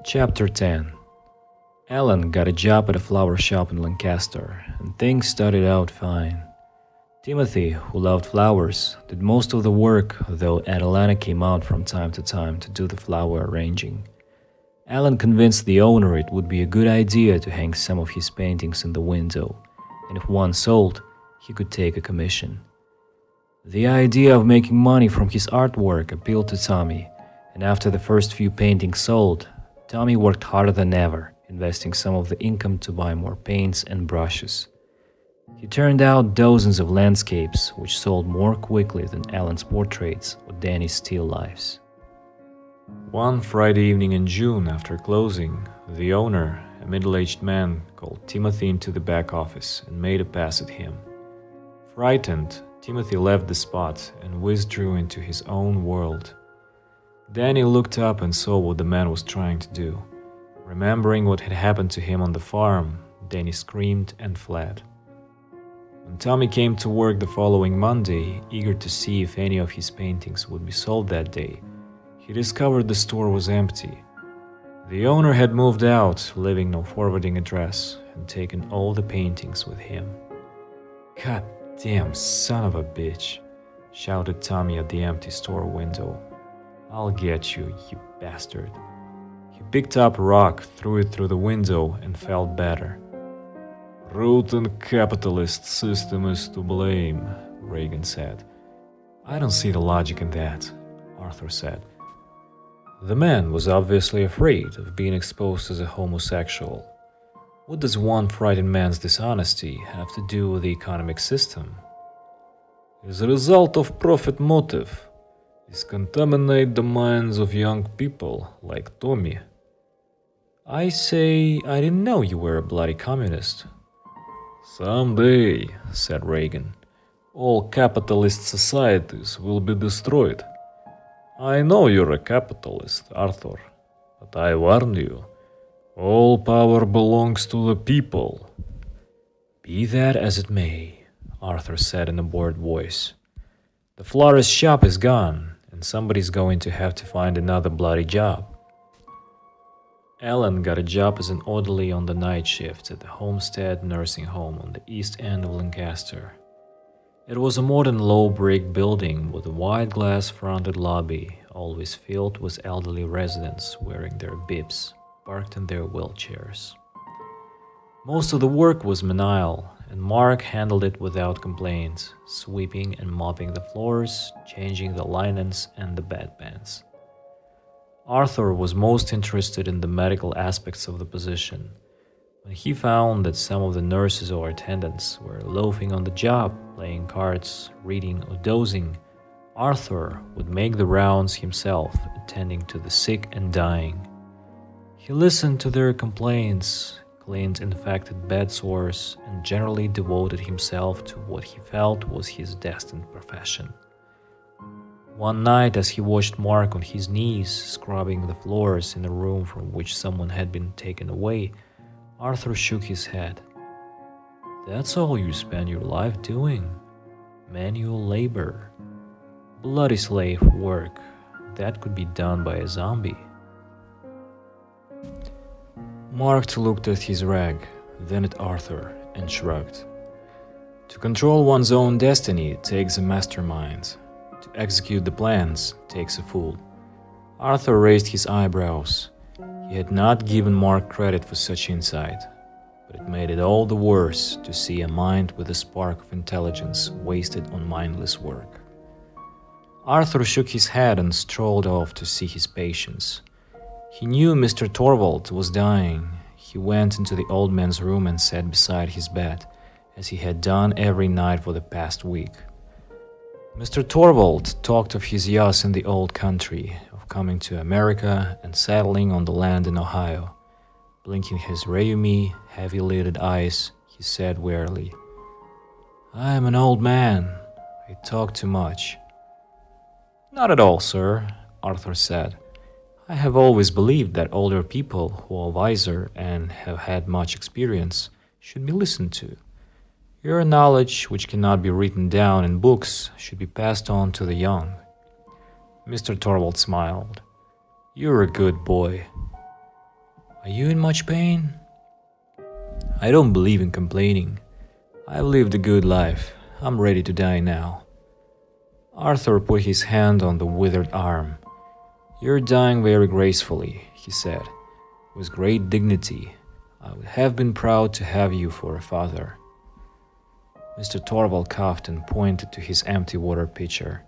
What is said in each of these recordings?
Chapter 10. Alan got a job at a flower shop in Lancaster, and things started out fine. Timothy, who loved flowers, did most of the work, though Adelana came out from time to time to do the flower arranging. Alan convinced the owner it would be a good idea to hang some of his paintings in the window, and if one sold, he could take a commission. The idea of making money from his artwork appealed to Tommy, and after the first few paintings sold, Tommy worked harder than ever, investing some of the income to buy more paints and brushes. He turned out dozens of landscapes, which sold more quickly than Alan's portraits or Danny's still lifes. One Friday evening in June, after closing, the owner, a middle-aged man, called Timothy into the back office and made a pass at him. Frightened, Timothy left the spot and withdrew into his own world. Danny looked up and saw what the man was trying to do. Remembering what had happened to him on the farm, Danny screamed and fled. When Tommy came to work the following Monday, eager to see if any of his paintings would be sold that day, he discovered the store was empty. The owner had moved out, leaving no forwarding address, and taken all the paintings with him. "God damn son of a bitch," shouted Tommy at the empty store window. "I'll get you, you bastard." He picked up a rock, threw it through the window, and felt better. "Rotten capitalist system is to blame," Reagan said. "I don't see the logic in that," Arthur said. The man was obviously afraid of being exposed as a homosexual. What does one frightened man's dishonesty have to do with the economic system? "As a result of profit motive, is contaminate the minds of young people like Tommy." "I say, I didn't know you were a bloody communist." "Someday," said Reagan, "all capitalist societies will be destroyed. I know you're a capitalist, Arthur, but I warn you, all power belongs to the people." "Be that as it may," Arthur said in a bored voice. "The florist shop is gone, and somebody's going to have to find another bloody job." Alan got a job as an orderly on the night shift at the Homestead nursing home on the east end of Lancaster. It was a modern low-brick building with a wide glass-fronted lobby, always filled with elderly residents wearing their bibs, parked in their wheelchairs. Most of the work was menial, and Mark handled it without complaint, sweeping and mopping the floors, changing the linens and the bedpans. Arthur was most interested in the medical aspects of the position. When he found that some of the nurses or attendants were loafing on the job, playing cards, reading or dozing, Arthur would make the rounds himself, attending to the sick and dying. He listened to their complaints, cleaned infected bed sores, and generally devoted himself to what he felt was his destined profession. One night, as he watched Mark on his knees scrubbing the floors in a room from which someone had been taken away, Arthur shook his head. "That's all you spend your life doing? Manual labor? Bloody slave work that could be done by a zombie." Mark looked at his rag, then at Arthur, and shrugged. To control one's own destiny takes a mastermind. To execute the plans takes a fool. Arthur raised his eyebrows. He had not given Mark credit for such insight, but it made it all the worse to see a mind with a spark of intelligence wasted on mindless work. Arthur shook his head and strolled off to see his patients. He knew Mr. Torvald was dying. He went into the old man's room and sat beside his bed, as he had done every night for the past week. Mr. Torvald talked of his years in the old country, of coming to America and settling on the land in Ohio. Blinking his rheumy, heavy-lidded eyes, he said wearily, "I am an old man. I talk too much." "Not at all, sir," Arthur said. "I have always believed that older people who are wiser and have had much experience should be listened to. Your knowledge, which cannot be written down in books, should be passed on to the young." Mr. Torvald smiled. "You're a good boy." Are you in much pain? I don't believe in complaining. I've lived a good life. I'm ready to die now. Arthur put his hand on the withered arm. You're dying very gracefully, he said, with great dignity. I would have been proud to have you for a father. Mr. Torvald coughed and pointed to his empty water pitcher.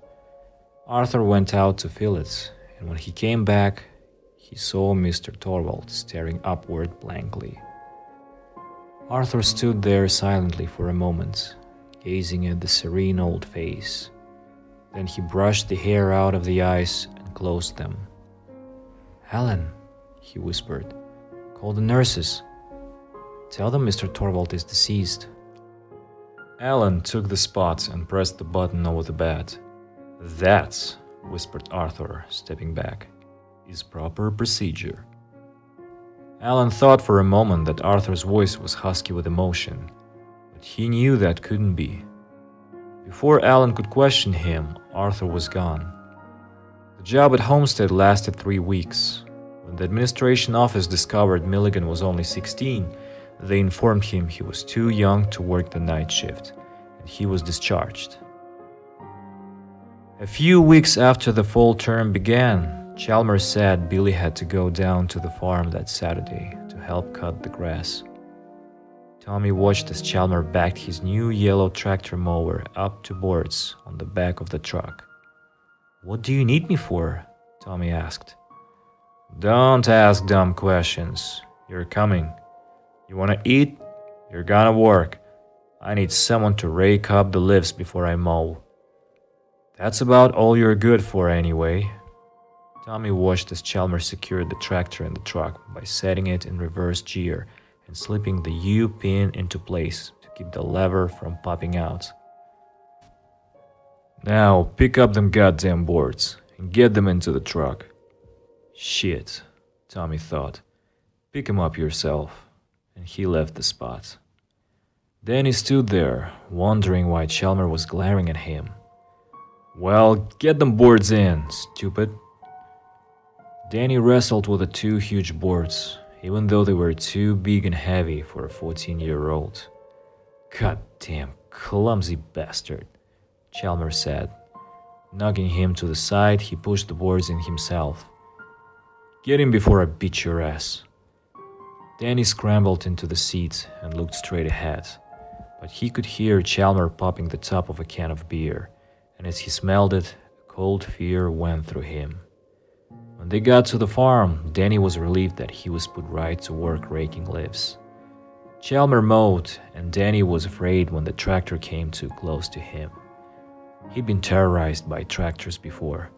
Arthur went out to fill it, and when he came back, he saw Mr. Torvald staring upward blankly. Arthur stood there silently for a moment, gazing at the serene old face. Then he brushed the hair out of the eyes and closed them. Helen, he whispered, call the nurses. Tell them Mr. Torvald is deceased. Ellen took the spot and pressed the button over the bed. That, whispered Arthur, stepping back, is proper procedure. Alan thought for a moment that Arthur's voice was husky with emotion, but he knew that couldn't be. Before Alan could question him, Arthur was gone. The job at Homestead lasted 3 weeks. When the administration office discovered Milligan was only 16, they informed him he was too young to work the night shift, and he was discharged. A few weeks after the fall term began, Chalmers said Billy had to go down to the farm that Saturday to help cut the grass. Tommy watched as Chalmers backed his new yellow tractor mower up to boards on the back of the truck. What do you need me for? Tommy asked. Don't ask dumb questions. You're coming. You wanna eat? You're gonna work. I need someone to rake up the leaves before I mow. That's about all you're good for anyway. Tommy watched as Chalmers secured the tractor in the truck by setting it in reverse gear and slipping the U-pin into place to keep the lever from popping out. Now pick up them goddamn boards and get them into the truck. Shit, Tommy thought. Pick 'em up yourself. And he left the spot. Then he stood there, wondering why Chalmers was glaring at him. Well, get them boards in, stupid. Danny wrestled with the 2 huge boards, even though they were too big and heavy for a 14-year-old. Goddamn clumsy bastard, Chalmers said. Knocking him to the side, he pushed the boards in himself. Get in before I beat your ass. Danny scrambled into the seat and looked straight ahead, but he could hear Chalmers popping the top of a can of beer, and as he smelled it, a cold fear went through him. When they got to the farm, Danny was relieved that he was put right to work raking leaves. Chalmers mowed, and Danny was afraid when the tractor came too close to him. He'd been terrorized by tractors before.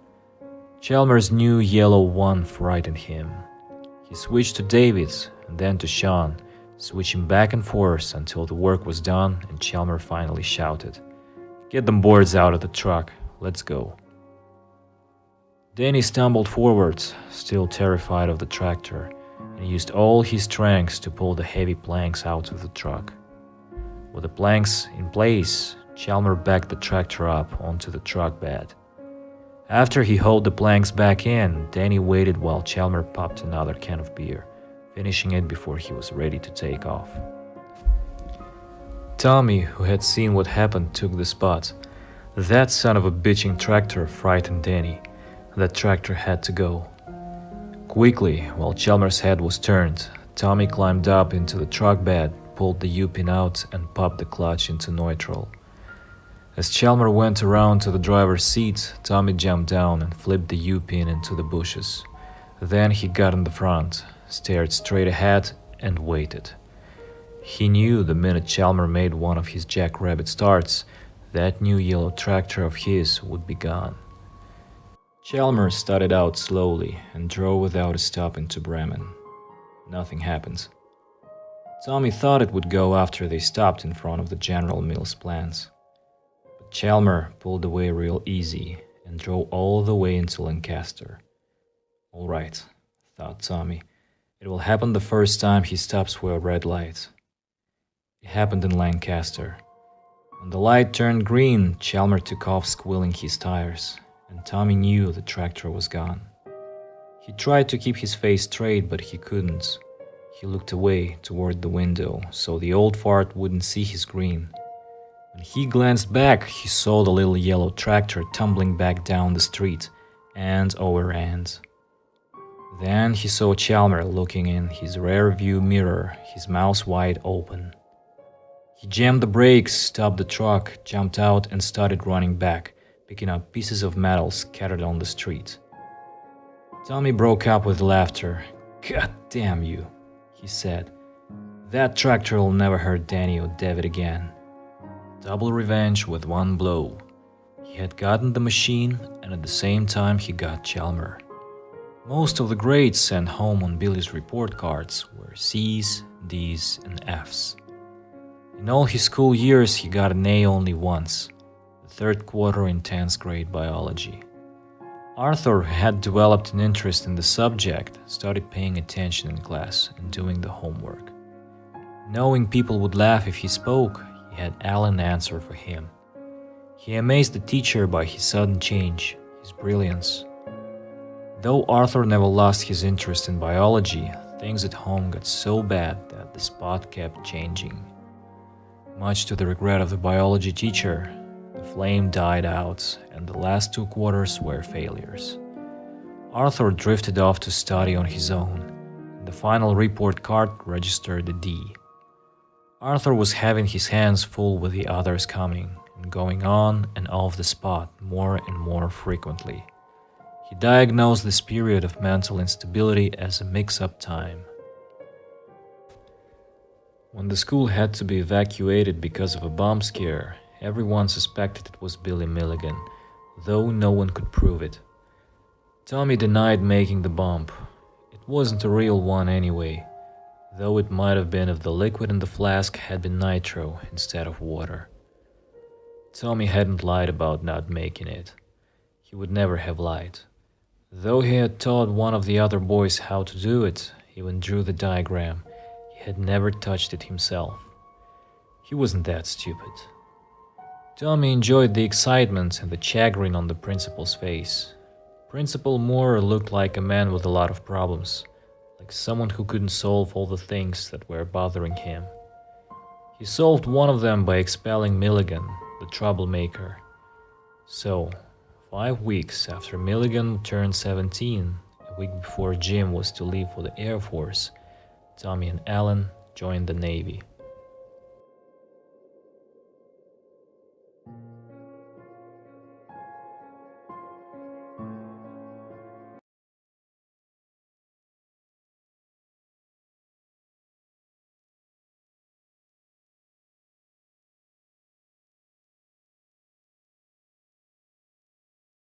Chalmers' new yellow one frightened him. He switched to David and then to Sean, switching back and forth until the work was done and Chalmers finally shouted, Get them boards out of the truck, let's go. Danny stumbled forwards, still terrified of the tractor, and used all his strength to pull the heavy planks out of the truck. With the planks in place, Chalmers backed the tractor up onto the truck bed. After he hauled the planks back in, Danny waited while Chalmers popped another can of beer, finishing it before he was ready to take off. Tommy, who had seen what happened, took the spot. That son of a bitching tractor frightened Danny. That tractor had to go. Quickly, while Chalmers' head was turned, Tommy climbed up into the truck bed, pulled the U-pin out, and popped the clutch into neutral. As Chalmers went around to the driver's seat, Tommy jumped down and flipped the U-pin into the bushes. Then he got in the front, stared straight ahead, and waited. He knew the minute Chalmers made one of his jackrabbit starts, that new yellow tractor of his would be gone. Chalmers started out slowly and drove without a stop into Bremen. Nothing happened. Tommy thought it would go after they stopped in front of the General Mills plants. But Chalmers pulled away real easy and drove all the way into Lancaster. All right, thought Tommy. It will happen the first time he stops for a red light. It happened in Lancaster. When the light turned green, Chalmers took off squealing his tires, and Tommy knew the tractor was gone. He tried to keep his face straight, but he couldn't. He looked away toward the window so the old fart wouldn't see his grin. When he glanced back, he saw the little yellow tractor tumbling back down the street, end over end. Then he saw Chalmer looking in his rear view mirror, his mouth wide open. He jammed the brakes, stopped the truck, jumped out, and started running back, picking up pieces of metal scattered on the street. Tommy broke up with laughter. "God damn you," he said. "That tractor will never hurt Danny or David again." Double revenge with one blow. He had gotten the machine, and at the same time he got Chalmer. Most of the grades sent home on Billy's report cards were C's, D's, and F's. In all his school years, he got an A only once, the third quarter in 10th grade biology. Arthur had developed an interest in the subject, started paying attention in class and doing the homework. Knowing people would laugh if he spoke, he had Alan answer for him. He amazed the teacher by his sudden change, his brilliance. Though Arthur never lost his interest in biology, things at home got so bad that the spot kept changing. Much to the regret of the biology teacher, the flame died out and the last 2 quarters were failures. Arthur drifted off to study on his own, and the final report card registered a D. Arthur was having his hands full with the others coming and going on and off the spot more and more frequently. He diagnosed this period of mental instability as a mix-up time. When the school had to be evacuated because of a bomb scare, everyone suspected it was Billy Milligan, though no one could prove it. Tommy denied making the bomb. It wasn't a real one anyway, though it might have been if the liquid in the flask had been nitro instead of water. Tommy hadn't lied about not making it. He would never have lied. Though he had taught one of the other boys how to do it, he even drew the diagram. He had never touched it himself. He wasn't that stupid. Tommy enjoyed the excitement and the chagrin on the principal's face. Principal Moore looked like a man with a lot of problems, like someone who couldn't solve all the things that were bothering him. He solved one of them by expelling Milligan, the troublemaker. So, 5 weeks after Milligan turned 17, a week before Jim was to leave for the Air Force, Tommy and Alan joined the Navy.